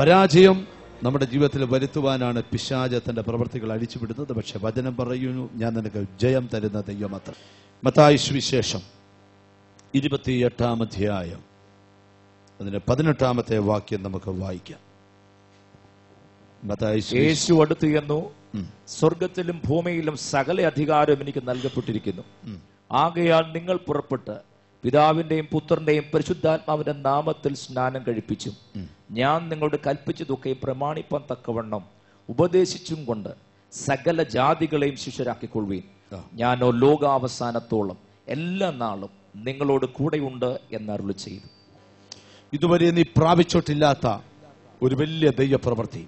പരാജയം നമ്മുടെ ജീവിതത്തിൽ വരുത്തുവാനാണ് പിശാച് തന്റെ പ്രവൃത്തികൾ അഴിച്ചുവിടുന്നത്. പക്ഷെ വചനം പറയുന്നു, ഞാൻ നിനക്ക് ജയം തരുന്ന ദൈവമത്ര. മത്തായി സുവിശേഷം 28-ാം അധ്യായം അതിന്റെ 18-ാമത്തെ വാക്യം നമുക്ക് വായിക്കാം. യേശു അടുത്ത് ചെന്നു, സ്വർഗത്തിലും ഭൂമിയിലും സകല അധികാരവും എനിക്ക് നൽകപ്പെട്ടിരിക്കുന്നു. ആകയാൽ നിങ്ങൾ പുറപ്പെട്ട് പിതാവിന്റെയും പുത്രന്റെയും പരിശുദ്ധാത്മാവിന്റെ നാമത്തിൽ സ്നാനം കഴിപ്പിച്ചും ഞാൻ നിങ്ങളോട് കൽപ്പിച്ചതൊക്കെ പ്രമാണിപ്പാൻ തക്കവണ്ണം ഉപദേശിച്ചും കൊണ്ട് സകല ജാതികളെയും ശിഷ്യരാക്കിക്കൊള്ളുവീൻ. ഞാനോ ലോകാവസാനത്തോളം എല്ലാ നാളും നിങ്ങളോട് കൂടെയുണ്ട് എന്നരുളി ചെയ്തു. ഇതുവരെ നീ പ്രാപിച്ചിട്ടില്ലാത്ത ഒരു വലിയ ദൈവപ്രവൃത്തി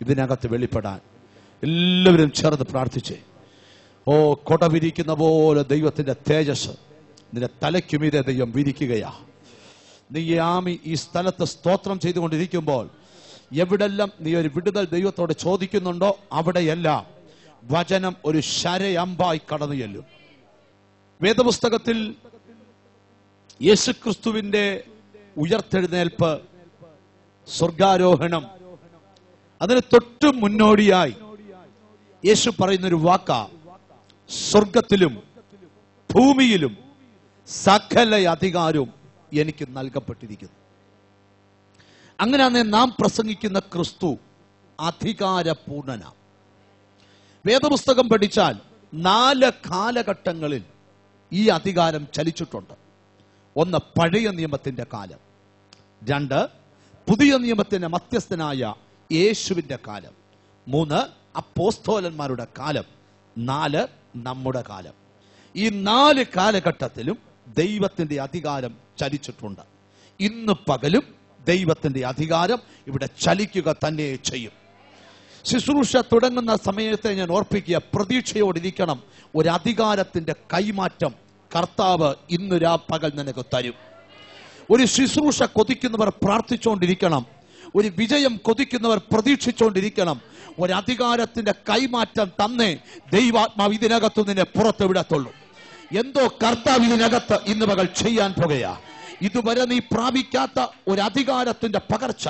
ഇതിനകത്ത് വെളിപ്പെടാൻ എല്ലാവരും ചേർന്ന് പ്രാർത്ഥിച്ചേ. കൊട വിരിക്കുന്ന പോലെ ദൈവത്തിന്റെ തേജസ് നിന്റെ തലയ്ക്കുമീതെ ദൈവം വിരിക്കുകയാ. നീ ഈ സ്ഥലത്ത് സ്തോത്രം ചെയ്തുകൊണ്ടിരിക്കുമ്പോൾ എവിടെല്ലാം നീ ഒരു വിടുതൽ ദൈവത്തോട് ചോദിക്കുന്നുണ്ടോ അവിടെയെല്ലാം വചനം ഒരു ശരയമ്പായി കടന്നു ചെല്ലും. വേദപുസ്തകത്തിൽ യേശുക്രിസ്തുവിന്റെ ഉയർത്തെഴുന്നേൽപ്പ്, സ്വർഗാരോഹണം, അതിന് തൊട്ടു മുന്നോടിയായി യേശു പറയുന്നൊരു വാക്കാ, സ്വർഗത്തിലും ഭൂമിയിലും സകല അധികാരവും എനിക്ക് നൽകപ്പെട്ടിരിക്കുന്നു. അങ്ങനെയാണ് നാം പ്രസംഗിക്കുന്ന ക്രിസ്തു അധികാരപൂർണനാണ്. വേദപുസ്തകം പഠിച്ചാൽ 4 കാലഘട്ടങ്ങളിൽ ഈ അധികാരം ചലിച്ചിട്ടുണ്ട്. 1 പഴയ നിയമത്തിന്റെ കാലം, 2 പുതിയ നിയമത്തിന്റെ മധ്യസ്ഥനായ യേശുവിന്റെ കാലം, 3 അപ്പോസ്തലന്മാരുടെ കാലം, 4 നമ്മുടെ കാലം. ഈ 4 കാലഘട്ടത്തിലും ദൈവത്തിന്റെ അധികാരം ചലിച്ചിട്ടുണ്ട്. ഇന്ന് പകലും ദൈവത്തിന്റെ അധികാരം ഇവിടെ ചലിക്കുക തന്നെ ചെയ്യും. ശുശ്രൂഷ തുടങ്ങുന്ന സമയത്തെ ഞാൻ ഓർപ്പിക്കുക, പ്രതീക്ഷയോടിരിക്കണം. ഒരു അധികാരത്തിന്റെ കൈമാറ്റം കർത്താവ് ഇന്ന് പകൽ നിനക്ക് തരും. ഒരു ശുശ്രൂഷ കൊതിക്കുന്നവർ പ്രാർത്ഥിച്ചുകൊണ്ടിരിക്കണം. ഒരു വിജയം കൊതിക്കുന്നവർ പ്രതീക്ഷിച്ചുകൊണ്ടിരിക്കണം. ഒരു അധികാരത്തിന്റെ കൈമാറ്റം തന്നെ ദൈവാത്മാവ് ഇതിനകത്തു നിന്നെ പുറത്തു വിടത്തുള്ളൂ. എന്തോ കർത്താവ് ഇതിനകത്ത് ഇന്ന് പകൽ ചെയ്യാൻ പോകുകയാ. ഇതുവരെ നീ പ്രാപിക്കാത്ത ഒരു അധികാരത്തിന്റെ പകർച്ച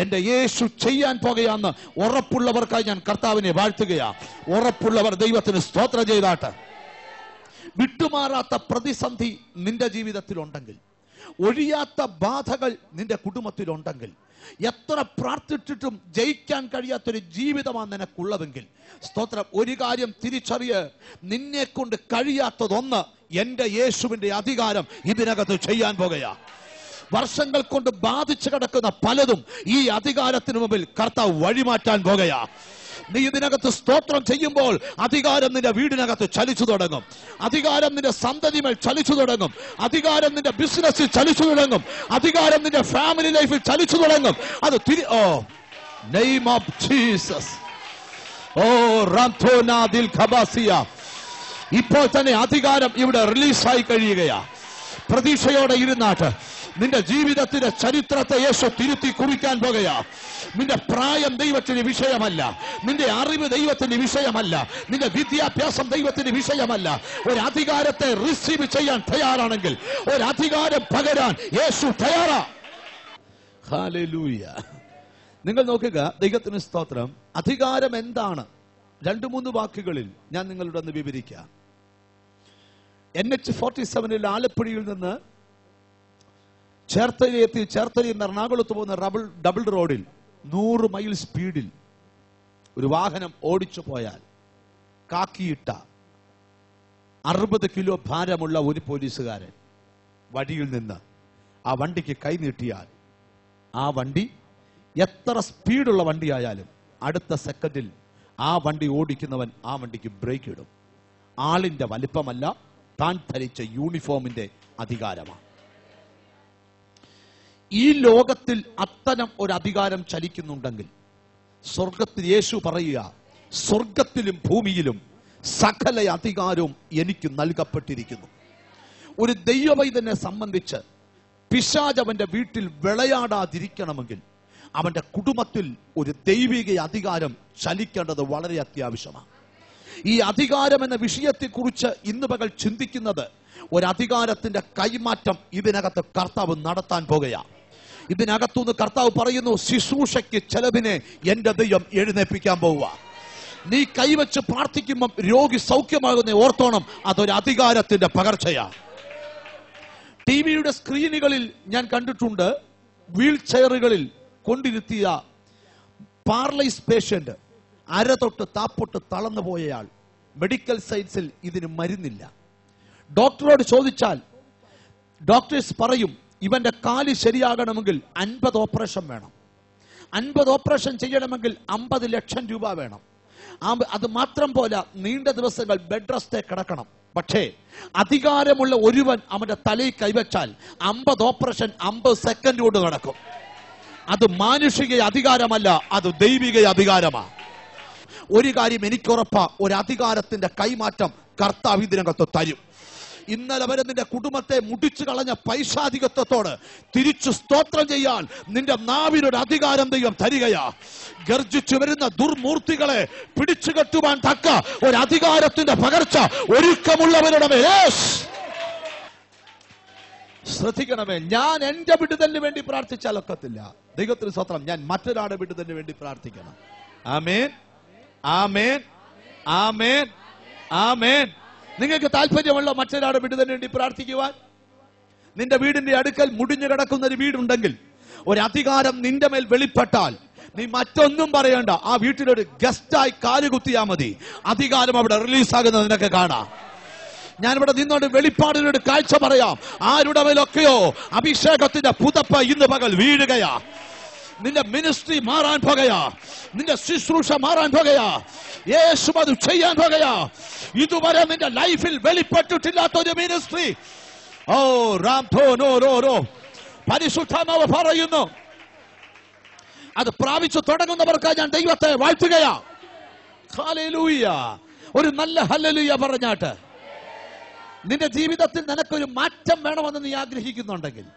എന്റെ യേശു ചെയ്യാൻ പോകുകയാന്ന് ഉറപ്പുള്ളവർക്കായി ഞാൻ കർത്താവിനെ വാഴ്ത്തുകയാ. ഉറപ്പുള്ളവർ ദൈവത്തിന് സ്തോത്രം ചെയ്താട്ട്. വിട്ടുമാറാത്ത പ്രതിസന്ധി നിന്റെ ജീവിതത്തിലുണ്ടെങ്കിൽ, ഒഴിയാത്ത ബാധകൾ നിന്റെ കുടുംബത്തിലുണ്ടെങ്കിൽ, എത്ര പ്രാർത്ഥിച്ചിട്ടും ജയിക്കാൻ കഴിയാത്തൊരു ജീവിതമാണ് നിനക്കുള്ളതെങ്കിൽ, സ്തോത്രം, ഒരു കാര്യം തിരിച്ചറിയ, നിന്നെ കൊണ്ട് കഴിയാത്തതൊന്ന് എന്റെ യേശുവിന്റെ അധികാരം ഇതിനകത്ത് ചെയ്യാൻ പോകുകയാ. വർഷങ്ങൾ കൊണ്ട് ബാധിച്ചു കിടക്കുന്ന പലതും ഈ അധികാരത്തിന് മുമ്പിൽ കർത്താവ് വഴിമാറ്റാൻ പോകുകയാ. നീ ഇതിനകത്ത് സ്തോത്രം ചെയ്യുമ്പോൾ അധികാരം നിന്റെ വീടിനകത്ത് ചലിച്ചു തുടങ്ങും. അധികാരം നിന്റെ സന്തതിമേൽ ചലിച്ചു തുടങ്ങും. അധികാരം നിന്റെ ബിസിനസ്സിൽ ചലിച്ചു തുടങ്ങും. അധികാരം നിന്റെ ഫാമിലി ലൈഫിൽ ചലിച്ചു തുടങ്ങും. അത് നെയിം ഓഫ് ജീസസ്. റാംഥോനാദിൽ ഖബാസിയ. ഇപ്പോൾ തന്നെ അധികാരം ഇവിടെ റിലീസായി കഴിയുകയാ. പ്രതീക്ഷയോടെ ഇരുന്നാട്ട് നിന്റെ ജീവിതത്തിന്റെ ചരിത്രത്തെ യേശു തിരുത്തി കുറിക്കാൻ പോകുകയാ. നിന്റെ പ്രായം ദൈവത്തിന്റെ വിഷയമല്ല, നിന്റെ അറിവ് ദൈവത്തിന്റെ വിഷയമല്ല, നിന്റെ വിദ്യാഭ്യാസം ദൈവത്തിന്റെ വിഷയമല്ല. ഒരു അധികാരത്തെ റിസീവ് ചെയ്യാൻ തയ്യാറാണെങ്കിൽ ഒരു അധികാരം പകരാൻ യേശു തയ്യാറാ. ഹല്ലേലൂയ. നിങ്ങൾ നോക്കുക, ദൈവത്തിന് സ്തോത്രം. അധികാരം എന്താണ്? 2-3 വാക്കുകളിൽ ഞാൻ നിങ്ങളോട് ഒന്ന് വിവരിക്കാം. NH-47 ആലപ്പുഴയിൽ നിന്ന് ചേർത്തലയെത്തി, ചേർത്തലയിൽ നിന്ന് എറണാകുളത്ത് പോകുന്ന ഡബിൾ റോഡിൽ 100 മൈൽ സ്പീഡിൽ ഒരു വാഹനം ഓടിച്ചു പോയാൽ കാക്കിയിട്ട 60 കിലോ ഭാരമുള്ള ഒരു പോലീസുകാരൻ വഴിയിൽ നിന്ന് ആ വണ്ടിക്ക് കൈനീട്ടിയാൽ ആ വണ്ടി എത്ര സ്പീഡുള്ള വണ്ടിയായാലും അടുത്ത സെക്കൻഡിൽ ആ വണ്ടി ഓടിക്കുന്നവൻ ആ വണ്ടിക്ക് ബ്രേക്ക് ഇടും. ആളിന്റെ വലിപ്പമല്ല, താൻ ധരിച്ച യൂണിഫോമിന്റെ അധികാരമാണ്. ഈ ലോകത്തിൽ അത്തരം ഒരു അധികാരം ചലിക്കുന്നുണ്ടെങ്കിൽ സ്വർഗത്തിൽ യേശു പറയുക, സ്വർഗത്തിലും ഭൂമിയിലും സകല അധികാരവും എനിക്ക് നൽകപ്പെട്ടിരിക്കുന്നു. ഒരു ദൈവവൈദ്യനെ സംബന്ധിച്ച് പിശാച് അവന്റെ വീട്ടിൽ വിളയാടാതിരിക്കണമെങ്കിൽ അവന്റെ കുടുംബത്തിൽ ഒരു ദൈവിക അധികാരം ചലിക്കേണ്ടത് വളരെ അത്യാവശ്യമാണ്. ഈ അധികാരം എന്ന വിഷയത്തെക്കുറിച്ച് ഇന്ന് പകൽ ചിന്തിക്കുന്നത്, ഒരു അധികാരത്തിന്റെ കൈമാറ്റം ഇതിനകത്ത് കർത്താവ് നടത്താൻ പോകുകയാണ്. ഇതിനകത്തുനിന്ന് കർത്താവ് പറയുന്നു, ശുശ്രൂഷയ്ക്ക് ചിലതിനെ എന്റെ ദൈവം എഴുന്നേൽപ്പിക്കാൻ പോവുക. നീ കൈവച്ച് പ്രാർത്ഥിക്കുമ്പം രോഗി സൗഖ്യമാകുന്ന ഓർത്തോണം, അതൊരു അധികാരത്തിന്റെ പകർച്ചയാ. ടിവിയുടെ സ്ക്രീനുകളിൽ ഞാൻ കണ്ടിട്ടുണ്ട്, വീൽ ചെയറുകളിൽ കൊണ്ടിരുത്തിയ പാരലൈസ് പേഷ്യന്റ്, അര തൊട്ട് താപ്പൊട്ട് തളർന്നു പോയയാൾ. മെഡിക്കൽ സയൻസിൽ ഇതിന് മരുന്നില്ല. ഡോക്ടറോട് ചോദിച്ചാൽ ഡോക്ടേഴ്സ് പറയും, ഇവന്റെ കാല് ശരിയാകണമെങ്കിൽ 50 ഓപ്പറേഷൻ വേണം, 50 ഓപ്പറേഷൻ ചെയ്യണമെങ്കിൽ 50 ലക്ഷം രൂപ വേണം. അത് മാത്രം പോലെ നീണ്ട ദിവസങ്ങൾ ബെഡ് റെസ്റ്റ് കിടക്കണം. പക്ഷേ അധികാരമുള്ള ഒരുവൻ അവന്റെ തലയിൽ കൈവച്ചാൽ 50 ഓപ്പറേഷൻ 50 സെക്കൻഡ് കൊണ്ട് നടക്കും. അത് മാനുഷിക അധികാരമല്ല, അത് ദൈവിക അധികാരമാണ്. ഒരു കാര്യം എനിക്കുറപ്പാ, ഒരു അധികാരത്തിന്റെ കൈമാറ്റം കർത്താവ് ഇതിനകത്ത് തരും. ഇന്നലെ വരെ നിന്റെ കുടുംബത്തെ മുടിച്ചു കളഞ്ഞ പൈശാചികത്വത്തോട് തിരിച്ചു സ്തോത്രം ചെയ്യാൻ നിന്റെ നാവിനൊരു അധികാരം ദൈവം തരികയാ. ഗർജിച്ചു വരുന്ന ദുർമൂർത്തികളെ പിടിച്ചു കെട്ടുവാൻ തക്ക ഒരു അധികാരത്തിന്റെ പകർച്ച ഒരുക്കമുള്ളവരുടെ മേൽ. ശ്രദ്ധിക്കണമേ, ഞാൻ എന്റെ വിടുതലിന് വേണ്ടി പ്രാർത്ഥിച്ചാൽ ഒക്കത്തില്ല. ദൈവത്തിന് സ്തോത്രം. ഞാൻ മറ്റൊരാളുടെ വിടുതലിന് വേണ്ടി പ്രാർത്ഥിക്കണം. ആമേൻ, ആമേൻ, ആമേൻ, ആമേൻ. നിങ്ങൾക്ക് താല്പര്യമുള്ള മറ്റൊരാളുടെ വിടുതലിന് വേണ്ടി പ്രാർത്ഥിക്കുവാൻ? നിന്റെ വീടിന്റെ അടുക്കൽ മുടിഞ്ഞു കിടക്കുന്ന ഒരു വീടുണ്ടെങ്കിൽ, ഒരു അധികാരം നിന്റെ മേൽ വെളിപ്പെട്ടാൽ നീ മറ്റൊന്നും പറയണ്ട, ആ വീട്ടിലൊരു ഗസ്റ്റായി കാലുകുത്തിയാ മതി, അധികാരം അവിടെ റിലീസാകുന്നത് നിനക്ക് കാണാം. ഞാനിവിടെ നിന്നോട് വെളിപ്പാടിനോട് കാഴ്ച പറയാം. ആരുടെ മേലൊക്കെയോ അഭിഷേകത്തിന്റെ പുതപ്പ് ഇന്ന് പകൽ വീഴുകയാ. നിന്റെ മിനിസ്ട്രി മാറാൻ പോകുകയാ, നിന്റെ ശുശ്രൂഷ മാറാൻ പോകുകയാ. യേശു അത് ചെയ്യാൻ പോകുകയാ. ഇതുവരെ നിന്റെ ലൈഫിൽ വെളിപ്പെട്ടിട്ടില്ലാത്ത ഒരു മിനിസ്ട്രി. ഓ രാംധോ പരിശുദ്ധാത്മാവ് പറയുന്നു, അത് പ്രാപിച്ചു തുടങ്ങുന്നവർക്ക് ഞാൻ ദൈവത്തെ വാഴ്ത്തുകയാ. ഹല്ലേലൂയ. ഒരു നല്ല ഹല്ലേലൂയ പറഞ്ഞാട്ട്. നിന്റെ ജീവിതത്തിൽ നിനക്കൊരു മാറ്റം വേണമെന്ന് നീ ആഗ്രഹിക്കുന്നുണ്ടെങ്കിൽ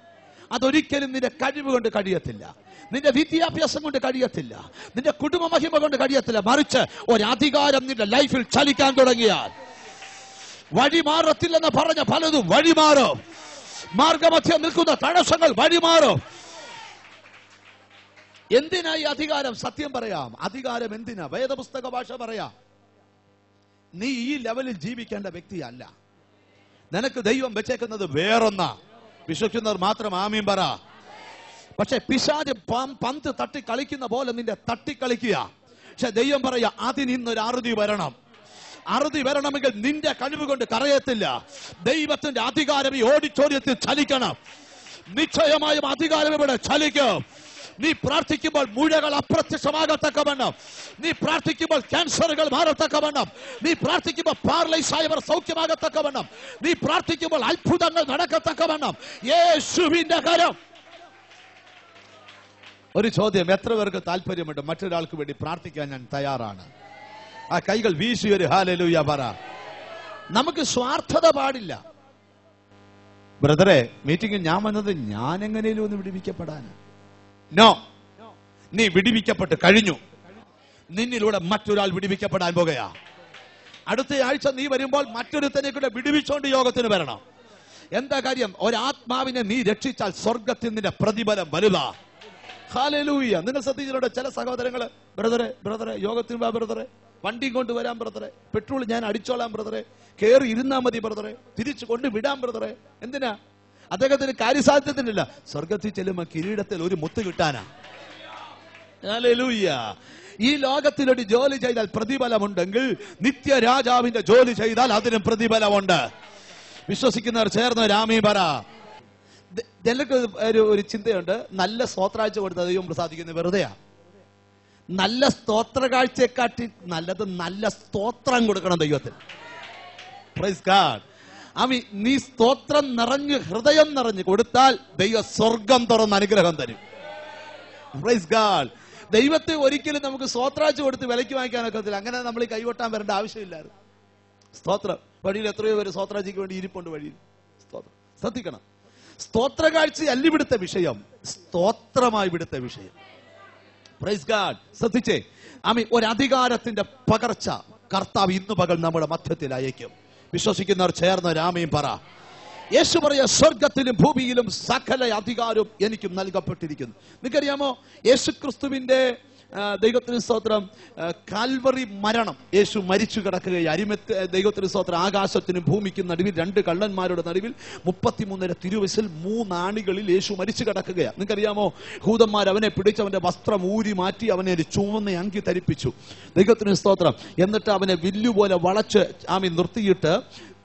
അതൊരിക്കലും നിന്റെ കഴിവ് കൊണ്ട് കഴിയത്തില്ല, നിന്റെ വിദ്യാഭ്യാസം കൊണ്ട് കഴിയത്തില്ല, നിന്റെ കുടുംബ മഹിമ കൊണ്ട് കഴിയത്തില്ല. മറിച്ച് ഒരു അധികാരം നിന്റെ ലൈഫിൽ ചലിക്കാൻ തുടങ്ങിയാൽ വഴിമാറത്തില്ലെന്ന് പറഞ്ഞ പലതും വഴിമാറും. മാർഗമധ്യം നിൽക്കുന്ന തടസ്സങ്ങൾ വഴിമാറും. എന്തിനാ ഈ അധികാരം? സത്യം പറയാം, അധികാരം എന്തിനാ? വേദപുസ്തക ഭാഷ പറയാം, നീ ഈ ലെവലിൽ ജീവിക്കേണ്ട വ്യക്തിയല്ല. നിനക്ക് ദൈവം വെച്ചേക്കുന്നത് വേറൊന്നാ. വിശ്വസിക്കുന്നവർ മാത്രം ആമീൻ പറ. പക്ഷെ പിശാച് പന്ത് തട്ടി കളിക്കുന്ന പോലെ നിന്റെ തട്ടിക്കളിക്കുക. പക്ഷെ ദൈവം പറയാ, അതിന് ഇന്നൊരു അറുതി വരണം. അറുതി വരണമെങ്കിൽ നിന്റെ കഴിവ് കൊണ്ട് കറയത്തില്ല. ദൈവത്തിന്റെ അധികാരം ഈ ഓഡിറ്റോറിയത്തിൽ ചലിക്കണം. നിശ്ചയമായും അധികാരം ഇവിടെ ചലിക്കും. നീ പ്രാർത്ഥിക്കുമ്പോൾ മുഴകൾ അപ്രത്യക്ഷമാകത്തക്കവണ്ണം, നീ പ്രാർത്ഥിക്കുമ്പോൾ ക്യാൻസറുകൾ മാറത്തക്കവണ്ണം, നീ പ്രാർത്ഥിക്കുമ്പോൾ പാരലൈസ് ആയവർ സൗഖ്യമാകത്തക്കവണ്ണം, നീ പ്രാർത്ഥിക്കുമ്പോൾ അത്ഭുതങ്ങൾ നടക്കത്തക്കവണ്ണം യേശുവിന്റെ കരം. ഒരു ചോദ്യം, എത്ര പേർക്ക് താല്പര്യമുണ്ട് മറ്റൊരാൾക്ക് വേണ്ടി പ്രാർത്ഥിക്കാൻ? ഞാൻ തയ്യാറാണ്. ആ കൈകൾ വീശി ഒരു ഹല്ലേലൂയ പറ. നമുക്ക് സ്വാർത്ഥത പാടില്ല. ബ്രദറെ, മീറ്റിംഗിൽ ഞാൻ വന്നത് ഞാൻ എങ്ങനെയും ഒന്ന് വിടിവിക്കപ്പെടാൻ. നോ, നീ വിടിവിക്കപ്പെട്ട് കഴിഞ്ഞു. നിന്നിലൂടെ മറ്റൊരാൾ വിടിവിക്കപ്പെടാൻ പോകുകയാ. അടുത്ത ആഴ്ച നീ വരുമ്പോൾ മറ്റൊരുത്തനെ കൂടെ വിടുവിച്ചോണ്ട് യോഗത്തിന് വരണം. എന്താ കാര്യം? ഒരാത്മാവിനെ നീ രക്ഷിച്ചാൽ സ്വർഗത്തിൽ നിന്റെ പ്രതിഫലം വലുതാ. ഹല്ലേലൂയ. നിങ്ങൾ ശ്രദ്ധിച്ചിട്ടുണ്ട്, ചില സഹോദരങ്ങള്, ബ്രദറെ യോഗത്തിന് വാ ബ്രദറെ, വണ്ടി കൊണ്ട് വരാം ബ്രദറെ, പെട്രോൾ ഞാൻ അടിച്ചോളാം ബ്രദറെ, കേറി ഇരുന്നാ മതി ബ്രദറെ, തിരിച്ചു കൊണ്ട് വിടാം ബ്രദറെ. എന്തിനാ? അദ്ദേഹത്തിന് കാര്യസാധ്യത്തിനില്ല. സ്വർഗത്തിൽ ചെല്ലുമ്പോ കിരീടത്തിൽ ഒരു മുത്ത് കിട്ടാനാ. ഹല്ലേലൂയ. ഈ ലോകത്തിലൊരു ജോലി ചെയ്താൽ പ്രതിഫലമുണ്ടെങ്കിൽ നിത്യരാജാവിന്റെ ജോലി ചെയ്താൽ അതിനും പ്രതിഫലമുണ്ട്. വിശ്വസിക്കുന്നവർ ചേർന്ന് രാമീ പറ. ജനക്ക് ഒരു ചിന്തയുണ്ട്, നല്ല സ്തോത്രാഴ്ച കൊടുത്ത ദൈവം പ്രസാദിക്കുന്നത് വെറുതെയാ. നല്ല സ്തോത്ര കാഴ്ചയെക്കാട്ടി നല്ലത് നല്ല സ്തോത്രം കൊടുക്കണം ദൈവത്തിന്. Praise God. നീ സ്തോത്രം നിറഞ്ഞ് ഹൃദയം നിറഞ്ഞ് കൊടുത്താൽ ദൈവം സ്വർഗം തുറന്ന് അനുഗ്രഹം തരും. Praise God. ദൈവത്തെ ഒരിക്കലും നമുക്ക് സ്തോത്രാഴ്ച കൊടുത്ത് വിലയ്ക്ക് വാങ്ങിക്കാനൊക്കത്തില്ല. അങ്ങനെ നമ്മൾ ഈ കൈവട്ടാൻ വരേണ്ട ആവശ്യമില്ലായിരുന്നു. സ്തോത്രം. വഴിയിൽ എത്രയോ പേര് സ്തോത്രാഴ്ചയ്ക്ക് വേണ്ടി ഇരിപ്പുണ്ട് വഴിയിൽ. സ്തോത്രം. ശ്രദ്ധിക്കണം, സ്തോത്ര കാഴ്ച അല്ല ഇവിടുത്തെ വിഷയം, സ്തോത്രമായി ഇവിടുത്തെ വിഷയം. Praise God. ശ്രദ്ധിച്ചേ, ഒരു അധികാരത്തിന്റെ പകർച്ച കർത്താവ് ഇന്നു പകൽ നമ്മുടെ മധ്യത്തിൽ അയക്കും. വിശ്വസിക്കുന്നവർ ചേർന്ന് രാമയും പറ. യേശു പറയാ, സ്വർഗത്തിലും ഭൂമിയിലും സകല അധികാരവും എനിക്ക് നൽകപ്പെട്ടിരിക്കുന്നു. നിങ്ങൾക്കറിയാമോ, യേശു ക്രിസ്തുവിന്റെ ദൈവത്തിന് സ്തോത്രം കാൽവറി മരണം, യേശു മരിച്ചു കിടക്കുകയായി. ദൈവത്തിന് സ്തോത്രം ആകാശത്തിനും ഭൂമിക്കും നടുവിൽ 2 കള്ളന്മാരുടെ നടുവിൽ 33 തിരുവയസ്സിൽ 3 ആണികളിൽ യേശു മരിച്ചു കിടക്കുകയാണ്. നിങ്ങൾക്കറിയാമോ, ഹൂതന്മാർ അവനെ പിടിച്ച് അവന്റെ വസ്ത്രം ഊരി മാറ്റി അവനെ ഒരു ചുവന്ന അങ്കി ധരിപ്പിച്ചു. ദൈവത്തിന് സ്തോത്രം. എന്നിട്ട് അവനെ വില്ലുപോലെ വളച്ച് നിർത്തിയിട്ട്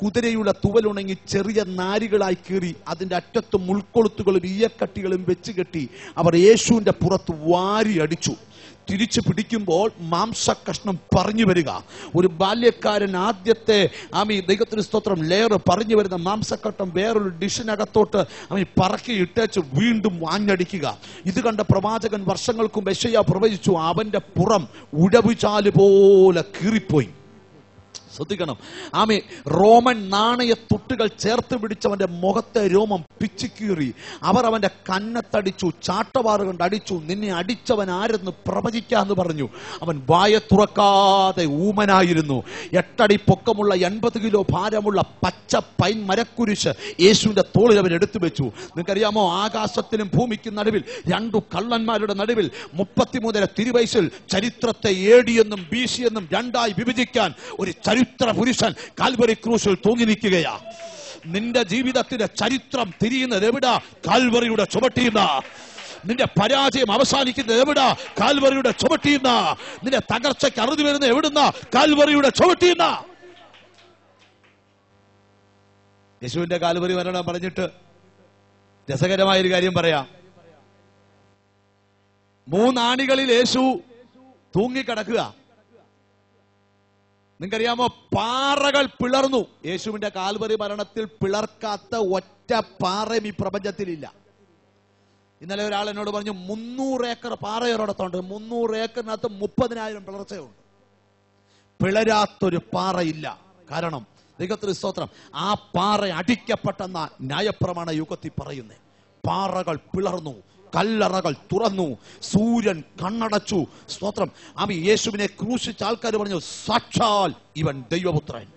കുതിരയുടെ തുവലുണങ്ങി ചെറിയ നാരികളായി കീറി അതിന്റെ അറ്റത്തും മുൾക്കൊളുത്തുകളും ഈയക്കട്ടികളും വെച്ച് കെട്ടി അവർ യേശുവിന്റെ പുറത്ത് വാരി അടിച്ചു. തിരിച്ചു പിടിക്കുമ്പോൾ മാംസകഷ്ണം പറഞ്ഞു വരിക. ഒരു ബാല്യക്കാരൻ ആദ്യത്തെ ദൈവത്തിന് സ്തോത്രം ലെയർ പറഞ്ഞു വരുന്ന മാംസക്കട്ടം വേറൊരു ഡിഷിനകത്തോട്ട് പറക്കി ഇട്ടേച്ച് വീണ്ടും വാഞ്ഞടിക്കുക. ഇത് കണ്ട പ്രവാചകൻ വർഷങ്ങൾക്കും യെശയ്യാ പ്രവചിച്ചു, അവന്റെ പുറം ഉടവുചാല് പോലെ കീറിപ്പോയി. ശ്രദ്ധിക്കണം. റോമൻ നാണയ തുട്ടുകൾ ചേർത്ത് പിടിച്ചവന്റെ മുഖത്തെ രോമം പിച്ചിക്കീറി. അവർ അവന്റെ കന്നത്തടിച്ചു, ചാട്ടവാറ് കൊണ്ട് അടിച്ചു. നിന്നെ അടിച്ചവൻ ആരെന്ന് പ്രവചിക്കാന്ന് പറഞ്ഞു. അവൻ വായ തുറക്കാതെ ഊമനായിരുന്നു. 8 അടി പൊക്കമുള്ള 80 കിലോ ഭാരമുള്ള പച്ച പൈൻ മരക്കുരിശ് യേശുവിന്റെ തോളിൽ അവൻ എടുത്തു വെച്ചു. നിങ്ങൾക്കറിയാമോ, ആകാശത്തിനും ഭൂമിക്കും നടുവിൽ 2 കള്ളന്മാരുടെ നടുവിൽ 33 തിരുവയസ്സിൽ ചരിത്രത്തെ AD എന്നും BC എന്നും 2ആയി വിഭജിക്കാൻ ഒരു ചരിത്ര പുരുഷൻ കാൽവരി ക്രൂശിൽ തൂങ്ങി നിൽക്കുകയാ. നിന്റെ ജീവിതത്തിന്റെ ചരിത്രം തിരിയുന്നത് എവിടാ? കാൽവറിയുടെ ചുവട്ടിയുന്ന. നിന്റെ പരാജയം അവസാനിക്കുന്നത് എവിടാ? കാൽവറിയുടെ ചുവട്ടിയുന്ന. നിന്റെ തകർച്ചയ്ക്ക് അറുതി വരുന്നത് എവിടുന്ന? കാൽവറിയുടെ ചുവട്ടിയുന്ന. യേശുവിന്റെ കാൽവറി മരണം പറഞ്ഞിട്ട് രസകരമായൊരു കാര്യം പറയാം. 3 ആണികളിൽ യേശു തൂങ്ങിക്കിടക്കുക. നിങ്ങൾക്കറിയാമോ, പാറകൾ പിളർന്നു. യേശുവിന്റെ കാൽവറി മരണത്തിൽ പിളർക്കാത്ത ഒറ്റ പാറയും ഈ പ്രപഞ്ചത്തിലില്ല. ഇന്നലെ ഒരാൾ എന്നോട് പറഞ്ഞു, 300 ഏക്കർ പാറയൊരിടത്തുണ്ട്. 300 ഏക്കറിനകത്ത് 30,000 പിളർച്ചയുണ്ട്. പിളരാത്തൊരു പാറയില്ല. കാരണം ദൈവത്തിന് സ്തോത്രം, ആ പാറ അടിക്കപ്പെട്ടെന്ന ന്യായപ്രമാണ യുഗത്തിൽ പറയുന്നേ. പാറകൾ പിളർന്നു, കല്ലറകൾ തുറന്നു, സൂര്യൻ കണ്ണടച്ചു. സ്തോത്രം. യേശുവിനെ ക്രൂശിച്ച ആൾക്കാർ പറഞ്ഞു, സാക്ഷാൽ ഇവൻ ദൈവപുത്രൻ.